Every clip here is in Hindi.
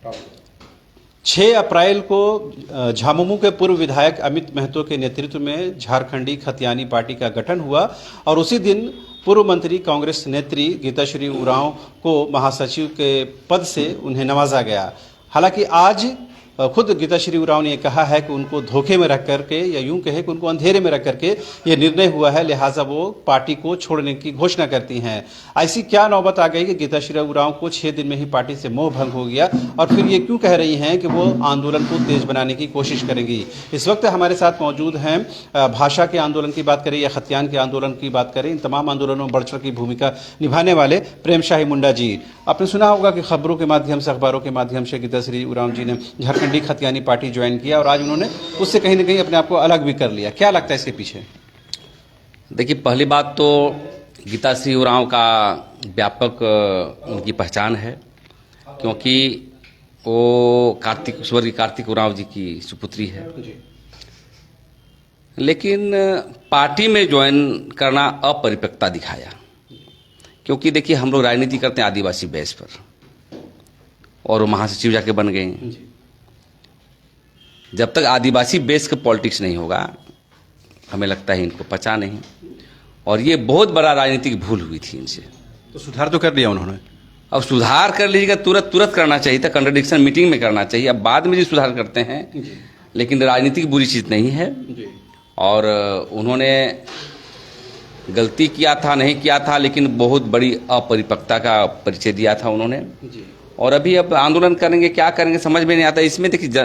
6 अप्रैल को झामुमो के पूर्व विधायक अमित महतो के नेतृत्व में झारखंडी खतियानी पार्टी का गठन हुआ और उसी दिन पूर्व मंत्री कांग्रेस नेत्री गीताश्री उरांव को महासचिव के पद से उन्हें नवाजा गया। हालांकि आज खुद गीताश्री उरांव ने कहा है कि उनको धोखे में रख करके या यूं कहे कि उनको अंधेरे में रख करके ये निर्णय हुआ है, लिहाजा वो पार्टी को छोड़ने की घोषणा करती हैं। ऐसी क्या नौबत आ गई कि गीताश्री उरांव को 6 दिन में ही पार्टी से मोह भंग हो गया और फिर ये क्यों कह रही हैं कि वो आंदोलन को तेज बनाने की कोशिश करेंगी। इस वक्त हमारे साथ मौजूद हैं, भाषा के आंदोलन की बात करें या खतियान के आंदोलन की बात करें, इन तमाम आंदोलनों में बढ़ चढ़ की भूमिका निभाने वाले प्रेम शाही मुंडा जी। आपने सुना होगा कि खबरों के माध्यम से, अखबारों के माध्यम से गीताश्री उरांव जी ने झारखंडी खतियानी पार्टी ज्वाइन किया और आज उन्होंने उससे कहीं ना कहीं अपने आप को अलग भी कर लिया। क्या लगता है इसके पीछे? देखिए, पहली बात तो गीताश्री उरांव का व्यापक उनकी पहचान है, क्योंकि वो स्वर्गीय कार्तिक उरांव जी की सुपुत्री है। लेकिन पार्टी में ज्वाइन करना अपरिपक्वता दिखाया, क्योंकि देखिए हम लोग राजनीति करते हैं आदिवासी बेस पर, और वो महासचिव जाके बन गए। जब तक आदिवासी बेस का पॉलिटिक्स नहीं होगा, हमें लगता है इनको पचा नहीं, और ये बहुत बड़ा राजनीतिक भूल हुई थी इनसे। तो सुधार तो कर लिया उन्होंने। अब सुधार कर लीजिएगा, तुरंत करना चाहिए था, कंट्राडिक्शन मीटिंग में करना चाहिए। अब बाद में जो सुधार करते हैं, लेकिन राजनीतिक बुरी चीज़ नहीं है। और उन्होंने गलती किया था, नहीं किया था, लेकिन बहुत बड़ी अपरिपक्वता का परिचय दिया था उन्होंने। और अभी अब आंदोलन करेंगे, क्या करेंगे समझ में नहीं आता। इसमें देखिए,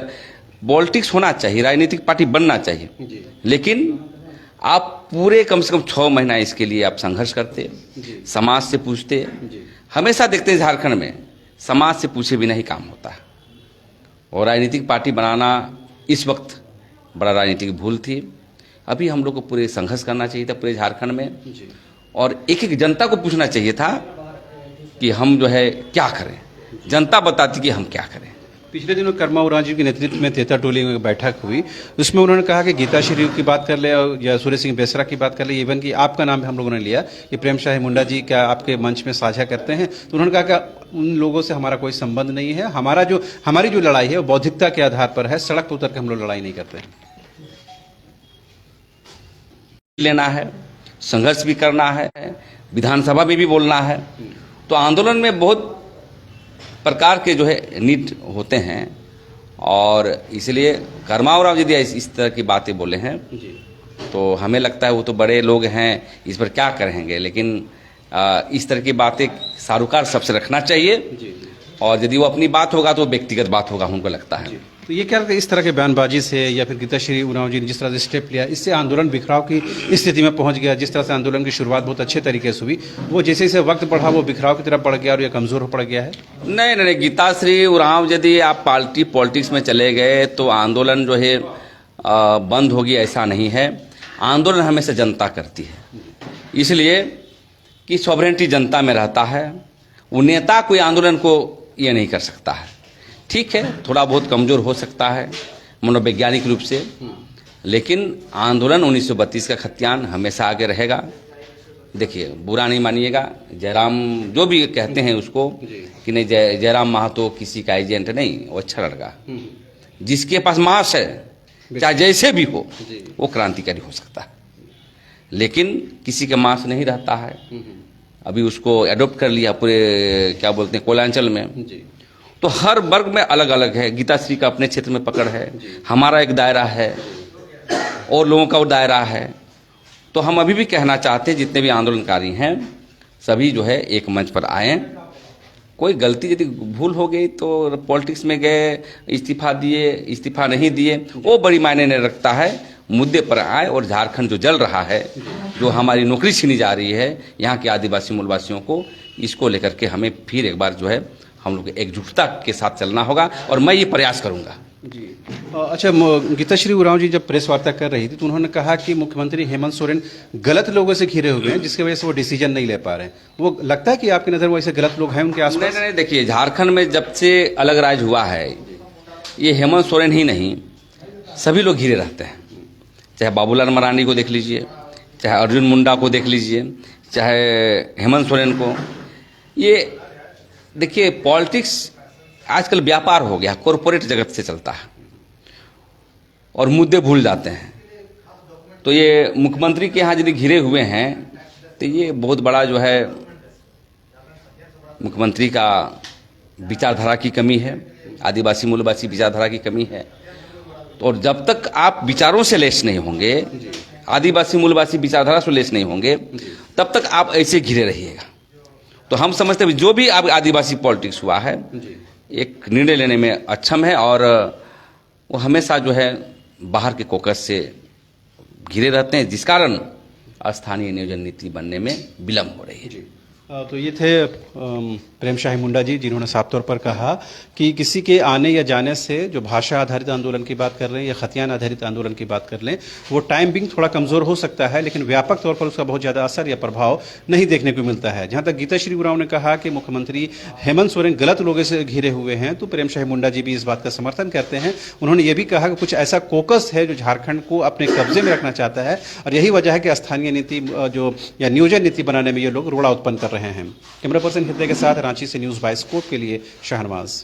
पॉलिटिक्स होना चाहिए, राजनीतिक पार्टी बनना चाहिए, लेकिन आप पूरे कम से कम 6 महीना इसके लिए आप संघर्ष करते, समाज से पूछते। हमेशा देखते हैं झारखंड में समाज से पूछे बिना ही काम होता है, और राजनीतिक पार्टी बनाना इस वक्त बड़ा राजनीतिक भूल थी। अभी हम लोग को पूरे संघर्ष करना चाहिए था पूरे झारखंड में, और एक एक जनता को पूछना चाहिए था कि हम जो है क्या करें। जनता बताती कि हम क्या करें। पिछले दिनों कर्मा उरांव जी के नेतृत्व में तेता टोली में बैठक हुई, उसमें उन्होंने कहा कि गीताश्री की बात कर ले या सूर्य सिंह बेसरा की बात कर ले, इवन कि आपका नाम हम लोगों ने लिया कि प्रेम शाही मुंडा जी क्या आपके मंच में साझा करते हैं। तो उन्होंने कहा कि उन लोगों से हमारा कोई संबंध नहीं है, हमारी जो लड़ाई है वो बौद्धिकता के आधार पर है, सड़क पर उतर के हम लोग लड़ाई नहीं करते हैं। लेना है, संघर्ष भी करना है, विधानसभा में भी बोलना है। तो आंदोलन में बहुत प्रकार के जो है नीड होते हैं, और इसलिए कर्मा उरांव यदि इस तरह की बातें बोले हैं तो हमें लगता है वो तो बड़े लोग हैं, इस पर क्या करेंगे। लेकिन इस तरह की बातें सारोकार सबसे रखना चाहिए, और यदि वो अपनी बात होगा तो व्यक्तिगत बात होगा, हमको लगता है। तो ये क्या लगता है, इस तरह के बयानबाजी से या फिर गीताश्री उरांव जी ने जिस तरह से स्टेप लिया, इससे आंदोलन बिखराव की स्थिति में पहुंच गया? जिस तरह से आंदोलन की शुरुआत बहुत अच्छे तरीके से हुई, वो जैसे जैसे वक्त बढ़ा वो बिखराव की तरफ बढ़ गया और ये कमजोर पड़ गया है? नहीं, गीताश्री उरांव यदि आप पॉलिटिक्स में चले गए तो आंदोलन जो है बंद होगी, ऐसा नहीं है। आंदोलन हमेशा जनता करती है, इसलिए कि सॉवरेनिटी जनता में रहता है। वो नेता कोई आंदोलन को ये नहीं कर सकता है। ठीक है, थोड़ा बहुत कमज़ोर हो सकता है मनोवैज्ञानिक रूप से, लेकिन आंदोलन 1932 का खतियान हमेशा आगे रहेगा। देखिए, बुरा नहीं मानिएगा, जयराम जो भी कहते हैं उसको कि नहीं, जयराम महतो किसी का एजेंट नहीं, वो अच्छा लड़का, जिसके पास मांस है चाहे जैसे भी हो वो क्रांतिकारी हो सकता है, लेकिन किसी के मांस नहीं रहता है। अभी उसको एडॉप्ट कर लिया पूरे क्या बोलते हैं कोयलांचल में। तो हर वर्ग में अलग अलग है। गीताश्री का अपने क्षेत्र में पकड़ है, हमारा एक दायरा है, और लोगों का वो दायरा है। तो हम अभी भी कहना चाहते हैं जितने भी आंदोलनकारी हैं सभी जो है एक मंच पर आएँ। कोई गलती यदि भूल हो गई तो पॉलिटिक्स में गए, इस्तीफा दिए, इस्तीफा नहीं दिए, वो बड़ी मायने नहीं रखता है। मुद्दे पर आए, और झारखंड जो जल रहा है, जो हमारी नौकरी छीनी जा रही है यहाँ के आदिवासी मूलवासियों को, इसको लेकर के हमें फिर एक बार जो है हम लोग एकजुटता के साथ चलना होगा, और मैं ये प्रयास करूंगा। जी अच्छा, गीताश्री उरांव जी जब प्रेस वार्ता कर रही थी तो उन्होंने कहा कि मुख्यमंत्री हेमंत सोरेन गलत लोगों से घिरे हुए हैं, जिसकी वजह से वो डिसीजन नहीं ले पा रहे हैं। वो लगता है कि आपकी नज़र वो ऐसे गलत लोग हैं उनके आसपास? नहीं, देखिए, झारखंड में जब से अलग राज हुआ है, ये हेमंत सोरेन ही नहीं, सभी लोग घिरे रहते हैं। चाहे बाबूलाल मरांडी को देख लीजिए, चाहे अर्जुन मुंडा को देख लीजिए, चाहे हेमंत सोरेन को। ये देखिए, पॉलिटिक्स आजकल व्यापार हो गया, कॉरपोरेट जगत से चलता है और मुद्दे भूल जाते हैं। तो ये मुख्यमंत्री के यहाँ यदि घिरे हुए हैं तो ये बहुत बड़ा जो है मुख्यमंत्री का विचारधारा की कमी है, आदिवासी मूलवासी विचारधारा की कमी है। तो और जब तक आप विचारों से लेस नहीं होंगे, आदिवासी मूलवासी विचारधारा से लेस नहीं होंगे, तब तक आप ऐसे घिरे रहिएगा। तो हम समझते हैं जो भी अब आदिवासी पॉलिटिक्स हुआ है एक निर्णय लेने में अक्षम है और वो हमेशा जो है बाहर के कोकस से घिरे रहते हैं, जिस कारण स्थानीय नियोजन नीति बनने में विलम्ब हो रही है। तो ये थे प्रेम शाही मुंडा जी, जिन्होंने साफ तौर पर कहा कि किसी के आने या जाने से जो भाषा आधारित आंदोलन की बात कर रहे हैं या खतियान आधारित आंदोलन की बात कर लें, वो टाइम बिंग थोड़ा कमज़ोर हो सकता है, लेकिन व्यापक तौर पर उसका बहुत ज़्यादा असर या प्रभाव नहीं देखने को मिलता है। जहाँ तक गीताश्री उरांव ने कहा कि मुख्यमंत्री हेमंत सोरेन गलत लोगों से घिरे हुए हैं, तो प्रेम शाही मुंडा जी भी इस बात का समर्थन करते हैं। उन्होंने ये भी कहा कि कुछ ऐसा कोकस है जो झारखंड को अपने कब्जे में रखना चाहता है और यही वजह है कि स्थानीय नीति जो या नियोजन नीति बनाने में ये लोग रोड़ा उत्पन्न कर रहे हैं। कैमरा पर्सन हृदय के साथ रांची से न्यूज़ बाय स्कोप के लिए शाहनवाज।